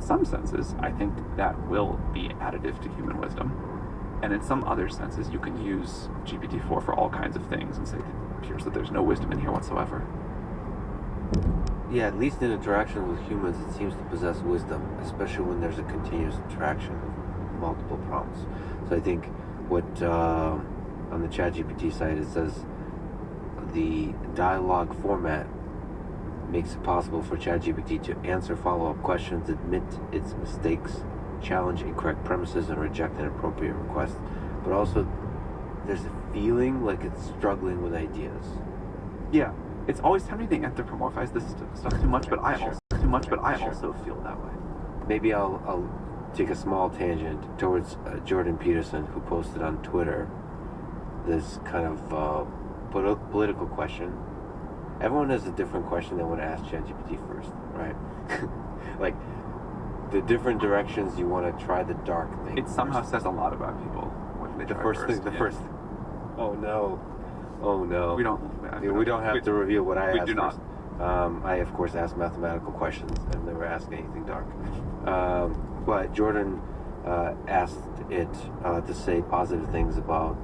some senses, I think that will be additive to human wisdom. And in some other senses, you can use GPT-4 for all kinds of things and say, it appears that there's no wisdom in here whatsoever. Yeah, at least in interaction with humans, it seems to possess wisdom, especially when there's a continuous interaction of multiple prompts. So I think what on the ChatGPT site it says the dialogue format makes it possible for ChatGPT to answer follow-up questions, admit its mistakes, challenge incorrect premises, and reject inappropriate requests. But also, there's a feeling like it's struggling with ideas. Yeah, it's always tempting to anthropomorphize this stuff too much, but I also feel that way. Maybe I'll take a small tangent towards Jordan Peterson, who posted on Twitter this kind of political question. Everyone has a different question they want to ask ChatGPT first, right? Like the different directions you want to try the dark thing. It somehow says a lot about people when they try first. Oh no. We don't have to reveal what I asked. We do not. I of course asked mathematical questions and never asked anything dark. But Jordan asked it to say positive things about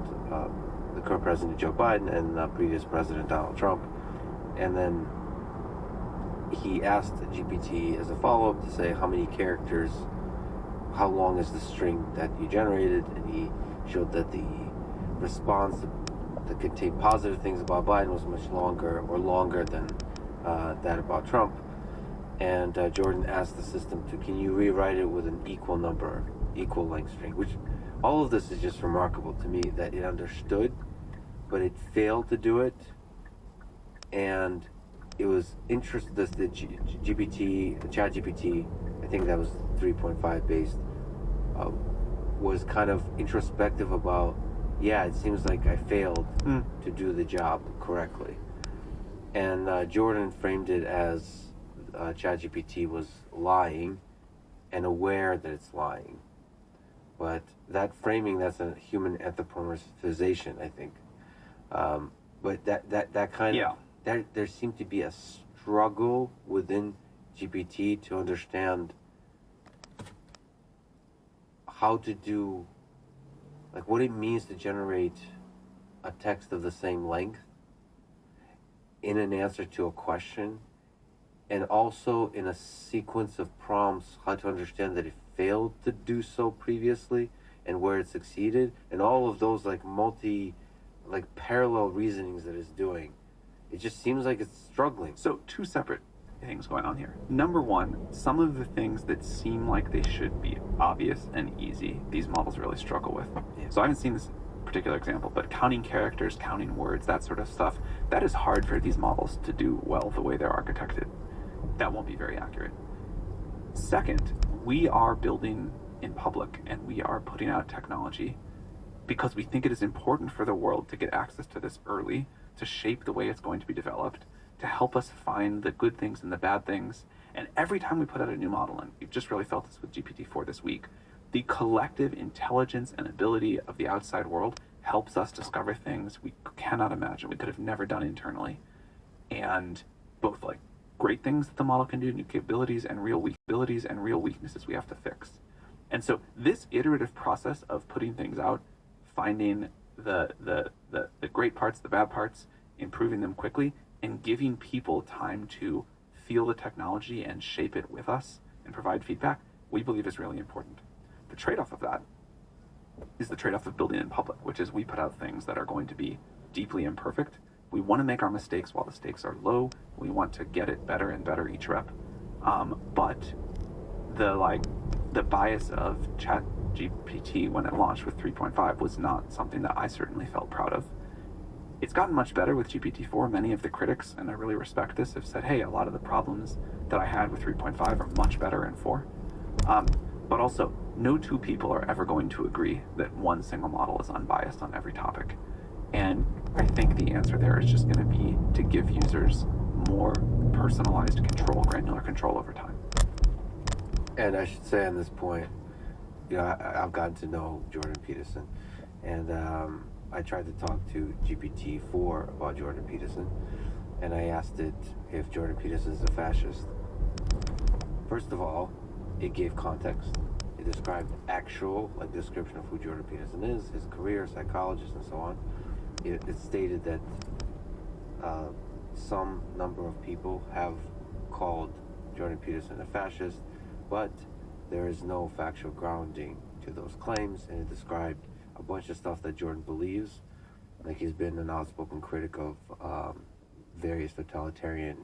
the current president Joe Biden and the previous president Donald Trump. And then he asked GPT as a follow-up to say how many characters, how long is the string that you generated, and he showed that the response that contained positive things about Biden was much longer than that about Trump. And Jordan asked the system can you rewrite it with an equal length string, which all of this is just remarkable to me that it understood, but it failed to do it. And it was interesting, the ChatGPT, I think that was 3.5 based, was kind of introspective about, it seems like I failed to do the job correctly. And Jordan framed it as ChatGPT was lying and aware that it's lying. But that framing, that's a human anthropomorphization, I think. But that kind of... There seemed to be a struggle within GPT to understand how to do, like what it means to generate a text of the same length in an answer to a question, and also in a sequence of prompts, how to understand that it failed to do so previously and where it succeeded, and all of those parallel reasonings that it's doing. It just seems like it's struggling. So two separate things going on here. Number one, some of the things that seem like they should be obvious and easy, these models really struggle with. Yeah. So I haven't seen this particular example, but counting characters, counting words, that sort of stuff, that is hard for these models to do well the way they're architected. That won't be very accurate. Second, we are building in public and we are putting out technology because we think it is important for the world to get access to this early, to shape the way it's going to be developed, to help us find the good things and the bad things. And every time we put out a new model, and we've just really felt this with GPT-4 this week, the collective intelligence and ability of the outside world helps us discover things we cannot imagine, we could have never done internally. And both great things that the model can do, new capabilities, and real weaknesses we have to fix. And so this iterative process of putting things out, finding the great parts, the bad parts, improving them quickly, and giving people time to feel the technology and shape it with us and provide feedback, we believe is really important. The trade-off of that is the trade-off of building in public, which is we put out things that are going to be deeply imperfect. We want to make our mistakes while the stakes are low. We want to get it better and better each rep. But the bias of ChatGPT when it launched with 3.5 was not something that I certainly felt proud of. It's gotten much better with GPT-4. Many of the critics, and I really respect this, have said, hey, a lot of the problems that I had with 3.5 are much better in 4. But also, no two people are ever going to agree that one single model is unbiased on every topic. And I think the answer there is just going to be to give users more personalized control, granular control over time. And I should say on this point, I've gotten to know Jordan Peterson, and I tried to talk to GPT-4 about Jordan Peterson, and I asked it if Jordan Peterson is a fascist. First of all, it gave context. It described actual, like, description of who Jordan Peterson is, his career, psychologist, and so on. It stated that some number of people have called Jordan Peterson a fascist, but there is no factual grounding to those claims, and it described a bunch of stuff that Jordan believes. Like, he's been an outspoken critic of various totalitarian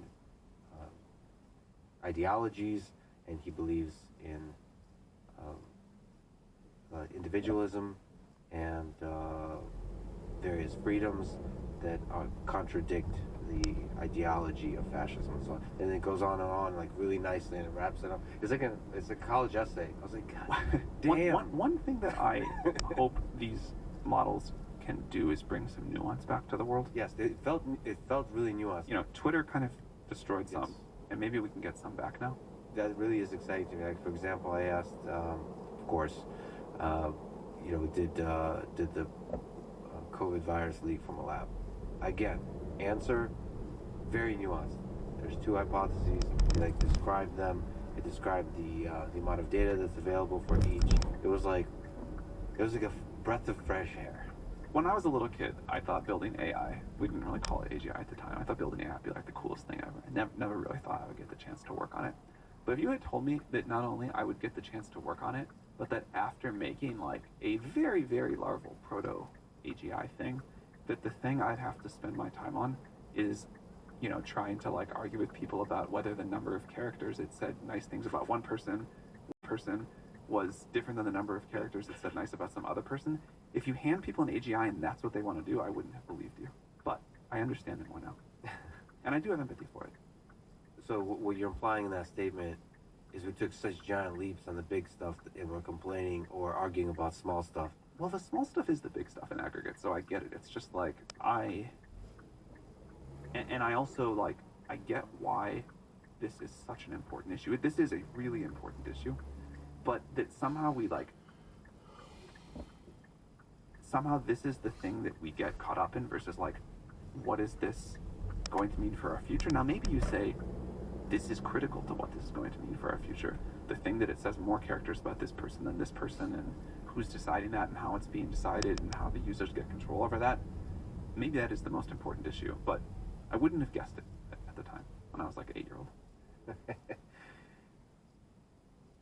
ideologies, and he believes in individualism and various freedoms that contradict the ideology of fascism and so on. And it goes on, like, really nicely, and it wraps it up. It's a college essay. I was like, God damn. One thing that I hope these models can do is bring some nuance back to the world. Yes, it felt really nuanced. You know, Twitter kind of destroyed some, Yes. and maybe we can get some back now. That really is exciting to me. Like, for example, I asked, of course, did the COVID virus leak from a lab? Again, answer, very nuanced. There's two hypotheses. Like, described them. It described the amount of data that's available for each. It was like a breath of fresh air. When I was a little kid, I thought building AI, we didn't really call it AGI at the time, I thought building AI would be like the coolest thing ever. I never really thought I would get the chance to work on it. But if you had told me that not only I would get the chance to work on it, but that after making like a very, very larval proto AGI thing, that the thing I'd have to spend my time on is, you know, trying to like argue with people about whether the number of characters it said nice things about one person was different than the number of characters it said nice about some other person. If you hand people an AGI and that's what they want to do, I wouldn't have believed you. But I understand it more now. And I do have empathy for it. So what you're implying in that statement is we took such giant leaps on the big stuff and we're complaining or arguing about small stuff. Well, the small stuff is the big stuff in aggregate, so I get it. It's just like, I also, like, I get why this is such an important issue. This is a really important issue, but that somehow this is the thing that we get caught up in versus, like, what is this going to mean for our future? Now, maybe you say, this is critical to what this is going to mean for our future. The thing that it says more characters about this person than this person, and who's deciding that, and how it's being decided, and how the users get control over that. Maybe that is the most important issue, but I wouldn't have guessed it at the time when I was like an 8-year-old.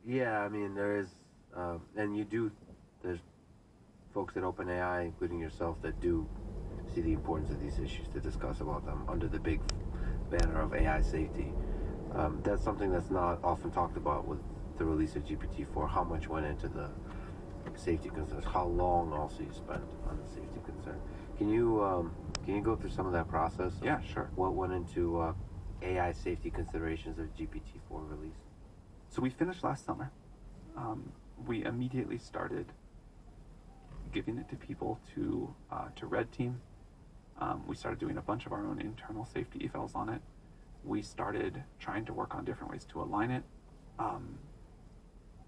Yeah, I mean, there is, and there's folks at OpenAI, including yourself, that do see the importance of these issues to discuss about them under the big banner of AI safety. That's something that's not often talked about with the release of GPT-4, how much went into the safety concerns, how long also you spent on the safety concern. Can you go through some of that process? Yeah, sure. What went into AI safety considerations of GPT-4 release? So we finished last summer. We immediately started giving it to people to Red Team. We started doing a bunch of our own internal safety evals on it. We started trying to work on different ways to align it.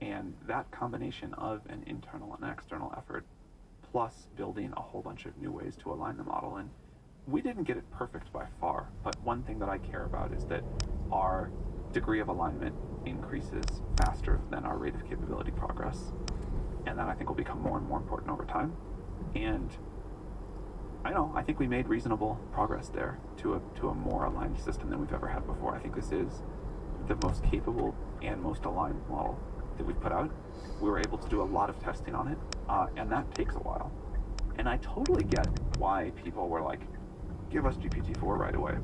And that combination of an internal and external effort, plus building a whole bunch of new ways to align the model. And we didn't get it perfect by far, but one thing that I care about is that our degree of alignment increases faster than our rate of capability progress. And that I think will become more and more important over time. And I think we made reasonable progress there to a more aligned system than we've ever had before. I think this is the most capable and most aligned model that we've put out. We were able to do a lot of testing on it, and that takes a while. And I totally get why people were like, give us GPT-4 right away.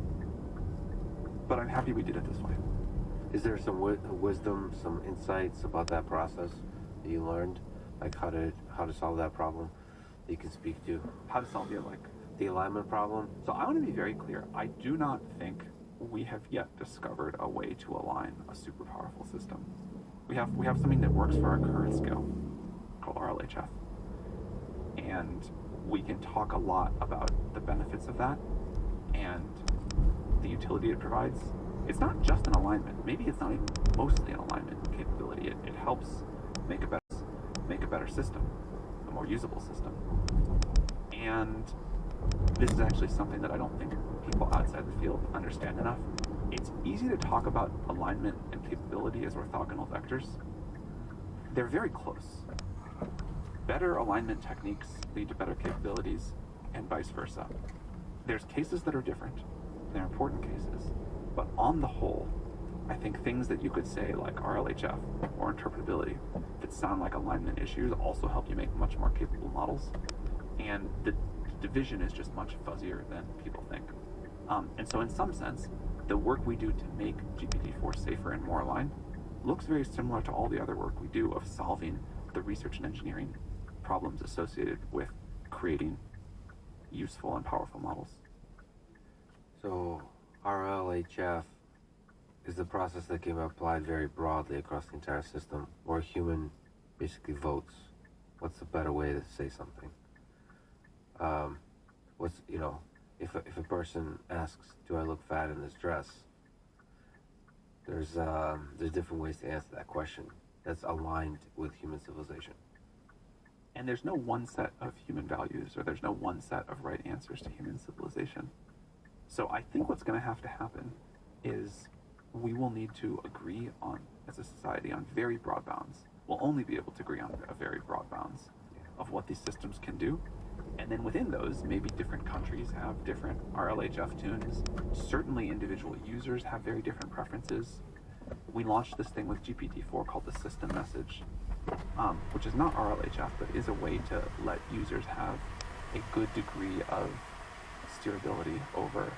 But I'm happy we did it this way. Is there some wisdom, some insights about that process that you learned, like how to solve that problem that you can speak to? How to solve the alignment problem? So I want to be very clear. I do not think we have yet discovered a way to align a super powerful system. We have something that works for our current scale called RLHF. And we can talk a lot about the benefits of that and the utility it provides. It's not just an alignment. Maybe it's not even mostly an alignment capability. It helps make a better system, a more usable system. And this is actually something that I don't think people outside the field understand enough. It's easy to talk about alignment and capability as orthogonal vectors, they're very close. Better alignment techniques lead to better capabilities, and vice versa. There's cases that are different. They're important cases. But on the whole, I think things that you could say like RLHF or interpretability that sound like alignment issues also help you make much more capable models. And the division is just much fuzzier than people think. And so in some sense, the work we do to make GPT-4 safer and more aligned looks very similar to all the other work we do of solving the research and engineering problems associated with creating useful and powerful models. So RLHF is the process that can be applied very broadly across the entire system, where a human basically votes. What's a better way to say something? If a person asks, "Do I look fat in this dress?" There's different ways to answer that question that's aligned with human civilization. And there's no one set of human values, or there's no one set of right answers to human civilization. So I think what's going to have to happen is we will need to agree on, as a society, on very broad bounds. We'll only be able to agree on a very broad bounds of what these systems can do. And then within those, maybe different countries have different RLHF tunes. Certainly individual users have very different preferences. We launched this thing with GPT-4 called the system message, which is not RLHF, but is a way to let users have a good degree of steerability over